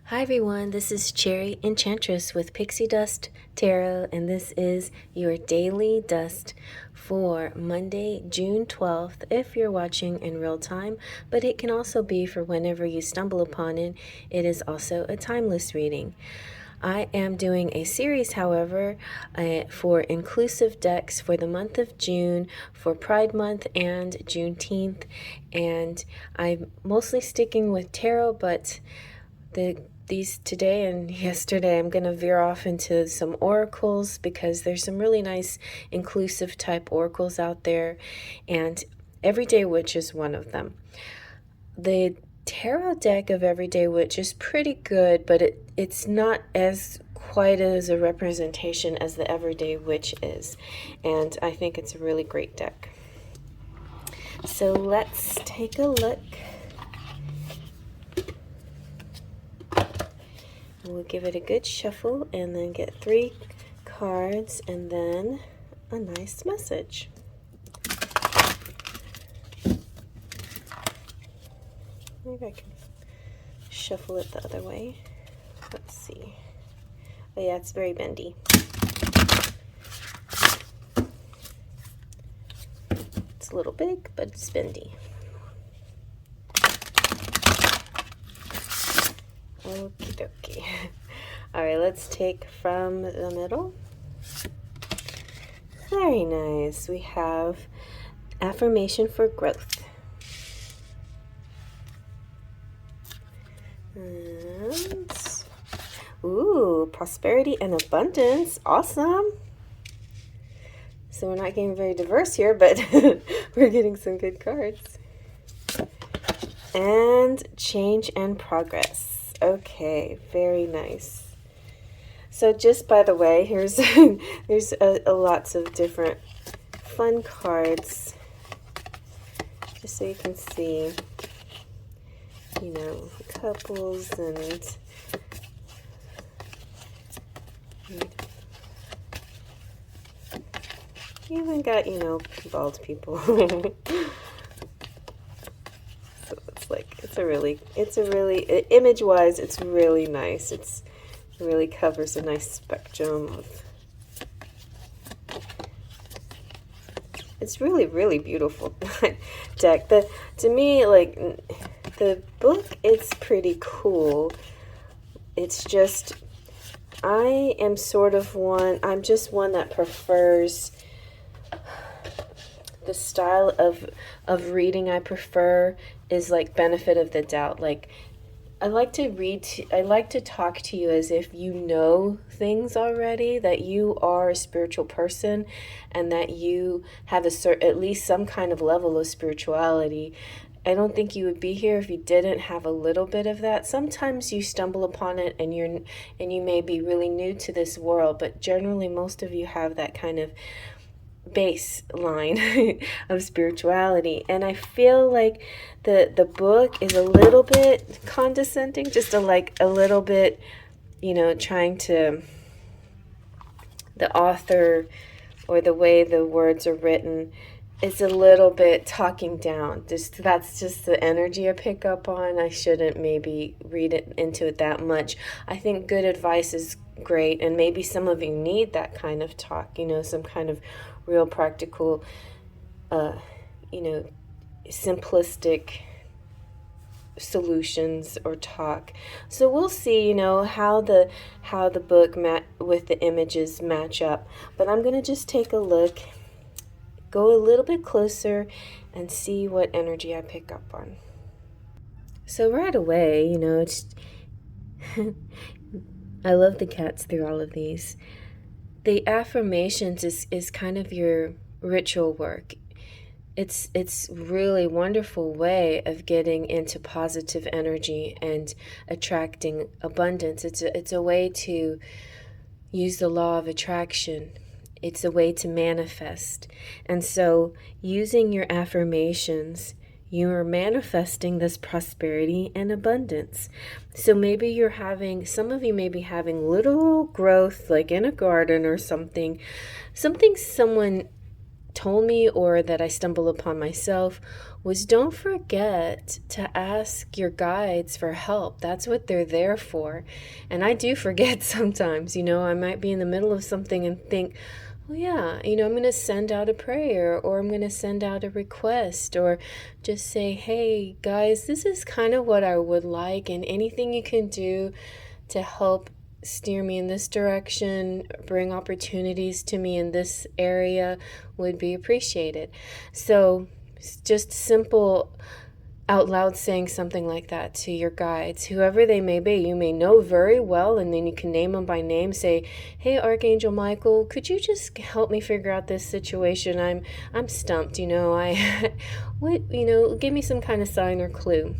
Hi everyone, this is Cherry Enchantress with Pixie Dust Tarot, and this is your daily dust for Monday, June 12th, if you're watching in real time, but it can also be for whenever you stumble upon it. It is also a timeless reading. I am doing a series, however, for inclusive decks for the month of June, for Pride Month and Juneteenth, and I'm mostly sticking with tarot, but these today and yesterday I'm going to veer off into some oracles because there's some really nice inclusive type oracles out there, and Everyday Witch is one of them. The tarot deck of Everyday Witch is pretty good, but it's not as quite as a representation as the Everyday Witch is, and I think it's a really great deck. So let's take a look. We'll give it a good shuffle and then get 3 cards and then a nice message. Maybe I can shuffle it the other way. Let's see. Oh yeah, it's very bendy. It's a little big, but it's bendy. Okie dokie. Alright, let's take from the middle. Very nice. We have affirmation for growth. And, ooh, prosperity and abundance. Awesome. So we're not getting very diverse here, but we're getting some good cards. And change and progress. Okay, very nice. So just by the way, here's there's lots of different fun cards, just so you can see, you know, couples and you even got, you know, bald people. So it's a really image-wise, it's really nice. It really covers a nice spectrum of. It's really, really beautiful deck. To me, like, the book, it's pretty cool. It's just, I'm just one that prefers the style of reading I prefer is like benefit of the doubt. Like, I like to talk to you as if you know things already, that you are a spiritual person and that you have at least some kind of level of spirituality. I don't think you would be here if you didn't have a little bit of that. Sometimes you stumble upon it and you may be really new to this world, but generally most of you have that kind of baseline of spirituality. And I feel like the book is a little bit condescending, just a little bit, you know, trying to, the author or the way the words are written, it's a little bit talking down. That's just the energy I pick up on. I shouldn't maybe read it into it that much. I think good advice is great, and maybe some of you need that kind of talk, you know, some kind of real practical, you know, simplistic solutions or talk. So we'll see, you know, how the book with the images match up. But I'm going to just take a look, go a little bit closer, and see what energy I pick up on. So right away, you know, it's I love the cats through all of these. The affirmations is kind of your ritual work. It's really wonderful way of getting into positive energy and attracting abundance. It's a way to use the law of attraction. It's a way to manifest. And so using your affirmations, you are manifesting this prosperity and abundance. So maybe some of you may be having little growth, like in a garden or something someone told me or that I stumble upon myself was don't forget to ask your guides for help. That's what they're there for. And I do forget sometimes, I might be in the middle of something and think, oh yeah, I'm going to send out a prayer, or I'm going to send out a request, or just say, hey guys, this is kind of what I would like, and anything you can do to help steer me in this direction, bring opportunities to me in this area would be appreciated. So just simple out loud saying something like that to your guides, whoever they may be. You may know very well, and then you can name them by name. Say, hey, Archangel Michael, could you just help me figure out this situation? I'm stumped, give me some kind of sign or clue.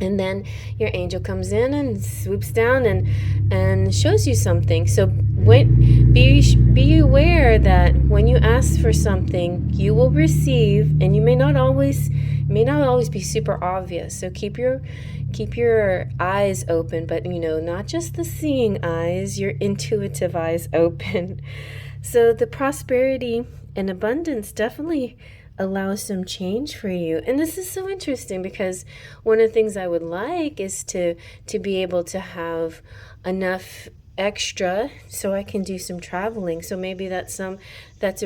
And then your angel comes in and swoops down and shows you something. So be aware that when you ask for something, you will receive, and you may not always be super obvious. So keep your eyes open, but not just the seeing eyes, your intuitive eyes open. So the prosperity and abundance definitely allows some change for you. And this is so interesting because one of the things I would like is to be able to have enough extra so I can do some traveling. So maybe that's a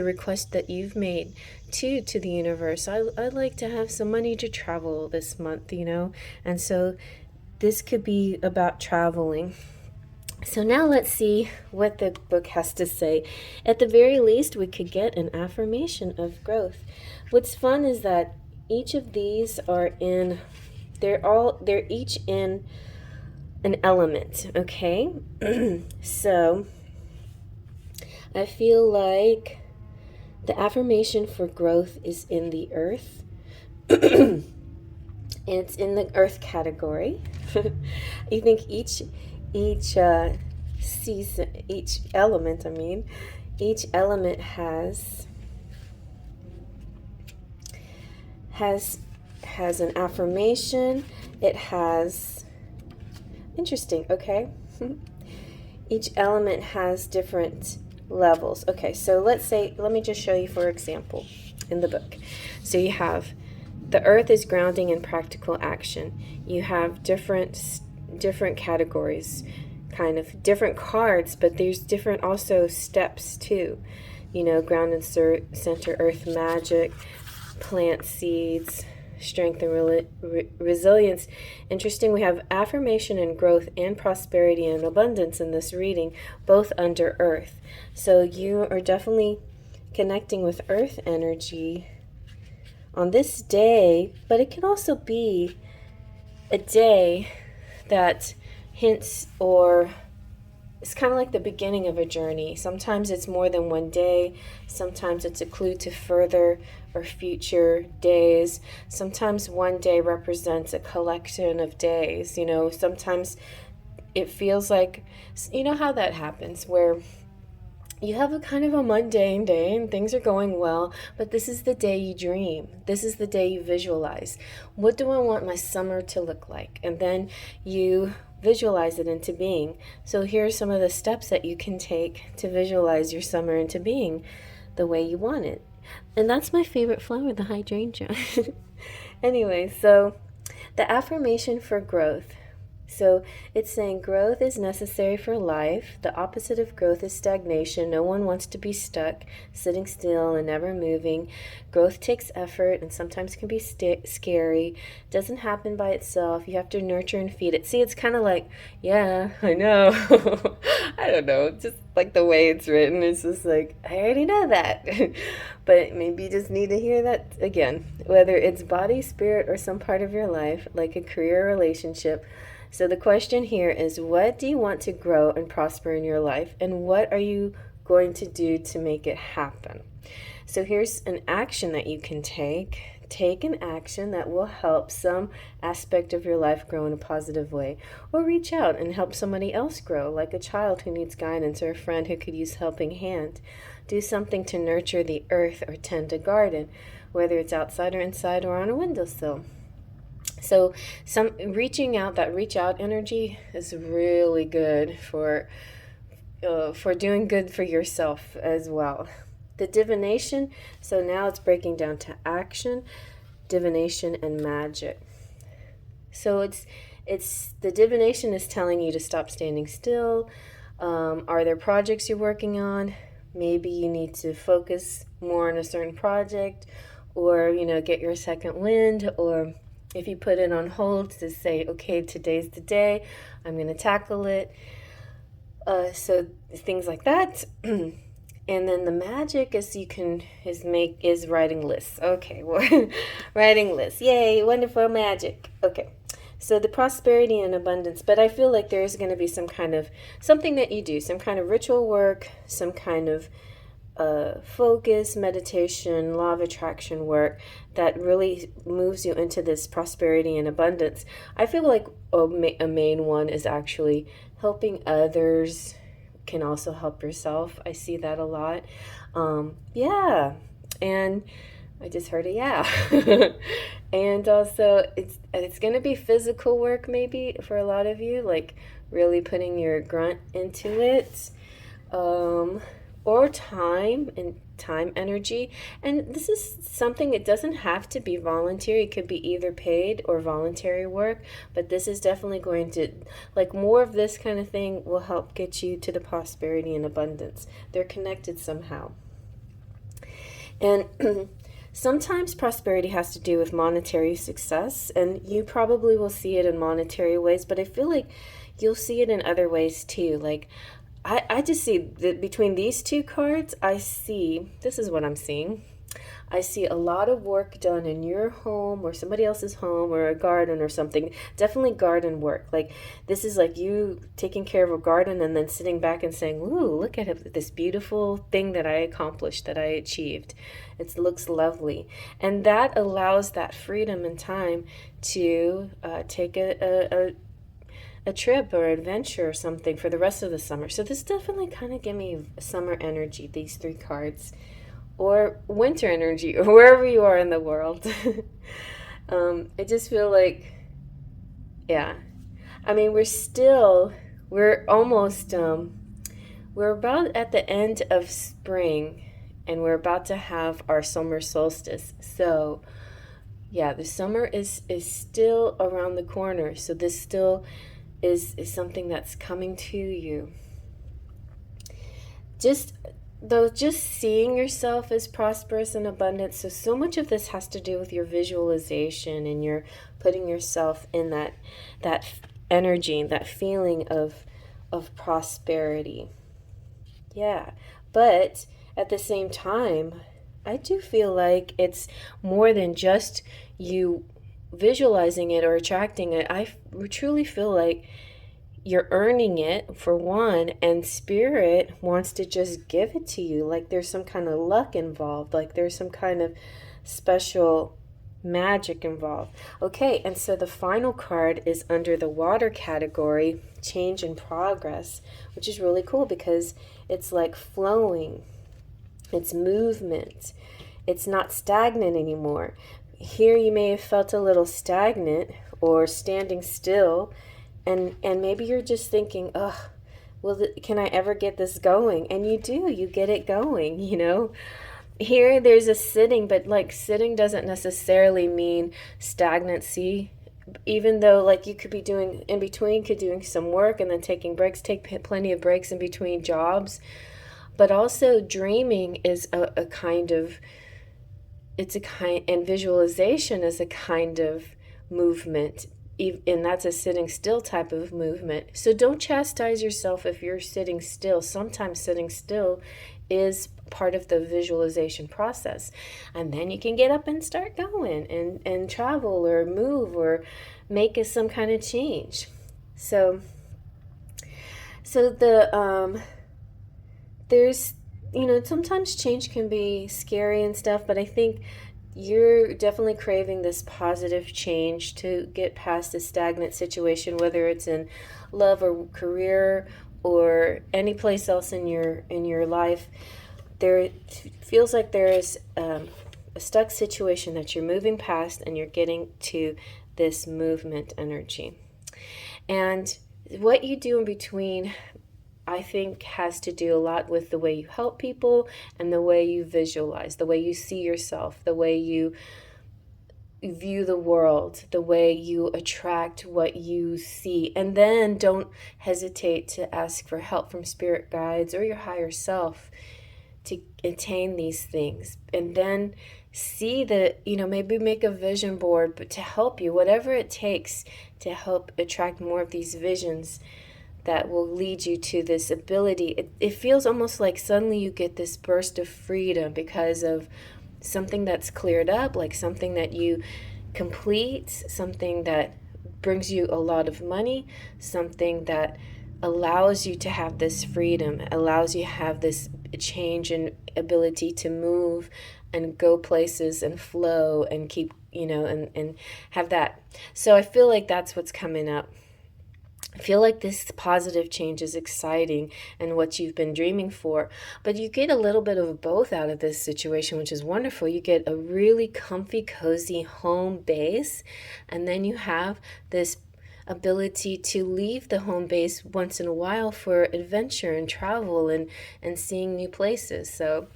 request that you've made to the universe. I'd like to have some money to travel this month, and so this could be about traveling. So now let's see what the book has to say. At the very least, we could get an affirmation of growth. What's fun is that each of these they're each in an element, okay? So I feel like the affirmation for growth is in the earth. It's in the earth category. I think each element has an affirmation. It has, interesting, okay? Each element has different levels. Okay, so let me just show you for example in the book. So you have the earth is grounding in practical action. You have different categories, kind of different cards, but there's different also steps too. Ground and center, earth magic, plant seeds, strength and resilience. Interesting, we have affirmation and growth and prosperity and abundance in this reading, both under earth. So you are definitely connecting with earth energy on this day, but it can also be a day that hints, or it's kind of like the beginning of a journey. Sometimes it's more than one day. Sometimes it's a clue to further or future days. Sometimes one day represents a collection of days. Sometimes it feels like, how that happens, where you have a kind of a mundane day and things are going well, but this is the day you dream. This is the day you visualize. What do I want my summer to look like? And then you visualize it into being. So here are some of the steps that you can take to visualize your summer into being the way you want it. And that's my favorite flower, the hydrangea. Anyway, so the affirmation for growth. So it's saying growth is necessary for life. The opposite of growth is stagnation. No one wants to be stuck, sitting still and never moving. Growth takes effort and sometimes can be scary. Doesn't happen by itself. You have to nurture and feed it. See, it's kind of like, yeah, I know. I don't know. Just like the way it's written, it's just like, I already know that. But maybe you just need to hear that again. Whether it's body, spirit, or some part of your life, like a career or relationship. So the question here is, what do you want to grow and prosper in your life? And what are you going to do to make it happen? So here's an action that you can take. Take an action that will help some aspect of your life grow in a positive way. Or reach out and help somebody else grow, like a child who needs guidance or a friend who could use a helping hand. Do something to nurture the earth or tend a garden, whether it's outside or inside or on a windowsill. So reach out energy is really good for doing good for yourself as well. The divination, so now it's breaking down to action, divination, and magic. So it's the divination is telling you to stop standing still. Are there projects you're working on? Maybe you need to focus more on a certain project, or get your second wind, or if you put it on hold, to say, okay, today's the day, I'm going to tackle it. So things like that. And then the magic is writing lists. Okay, well, writing lists. Yay, wonderful magic. Okay. So the prosperity and abundance, but I feel like there's going to be some kind of something that you do, some kind of ritual work, some kind of focus, meditation, law of attraction work that really moves you into this prosperity and abundance. I feel like a main one is actually helping others can also help yourself. I see that a lot. Yeah. And I just heard a yeah. And also it's going to be physical work maybe for a lot of you, like really putting your grunt into it. Or time energy. And this is something, it doesn't have to be voluntary. It could be either paid or voluntary work, but this is definitely going to, like, more of this kind of thing will help get you to the prosperity and abundance. They're connected somehow. And sometimes prosperity has to do with monetary success, and you probably will see it in monetary ways, but I feel like you'll see it in other ways too. Like, I just see that between these two cards, this is what I'm seeing. I see a lot of work done in your home or somebody else's home or a garden or something. Definitely garden work. Like, this is like you taking care of a garden and then sitting back and saying, ooh, look at this beautiful thing that I accomplished, that I achieved. It looks lovely. And that allows that freedom and time to take a trip or adventure or something for the rest of the summer. So this definitely kind of give me summer energy, these three cards, or winter energy, or wherever you are in the world. I just feel like, yeah. I mean, we're almost, we're about at the end of spring, and we're about to have our summer solstice. So yeah, the summer is still around the corner. So this still is something that's coming to you. Just seeing yourself as prosperous and abundant. So much of this has to do with your visualization, and you're putting yourself in that energy, that feeling of prosperity. Yeah, but at the same time, I do feel like it's more than just you visualizing it or attracting it. I truly feel like you're earning it, for one, and spirit wants to just give it to you. Like there's some kind of luck involved, like there's some kind of special magic involved. Okay, and so the final card is under the water category, change and progress, which is really cool because it's like flowing, it's movement, it's not stagnant anymore. Here you may have felt a little stagnant or standing still, and maybe you're just thinking, ugh, well, can I ever get this going? And you do, you get it going, Here there's a sitting, but like sitting doesn't necessarily mean stagnancy, even though like you could be doing in between, doing some work and then taking breaks, take plenty of breaks in between jobs. But also dreaming is a kind of, and visualization is a kind of movement, and that's a sitting still type of movement. So don't chastise yourself if you're sitting still. Sometimes sitting still is part of the visualization process, and then you can get up and start going and travel or move or make some kind of change. So the there's, sometimes change can be scary and stuff, but I think you're definitely craving this positive change to get past a stagnant situation, whether it's in love or career or any place else in your life. There feels like there is a stuck situation that you're moving past, and you're getting to this movement energy. And what you do in between, I think has to do a lot with the way you help people and the way you visualize, the way you see yourself, the way you view the world, the way you attract what you see. And then don't hesitate to ask for help from spirit guides or your higher self to attain these things. And then see that, maybe make a vision board, but to help you, whatever it takes to help attract more of these visions that will lead you to this ability. It feels almost like suddenly you get this burst of freedom because of something that's cleared up, like something that you complete, something that brings you a lot of money, something that allows you to have this freedom, allows you to have this change in ability to move and go places and flow and keep, and have that. So I feel like that's what's coming up. I feel like this positive change is exciting and what you've been dreaming for, but you get a little bit of both out of this situation, which is wonderful. You get a really comfy, cozy home base, and then you have this ability to leave the home base once in a while for adventure and travel and seeing new places. So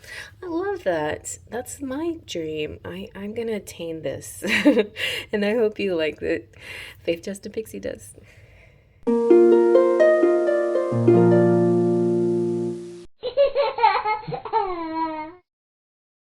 I love that. That's my dream. I'm going to attain this. And I hope you like it. Faith, Just, and Pixie does.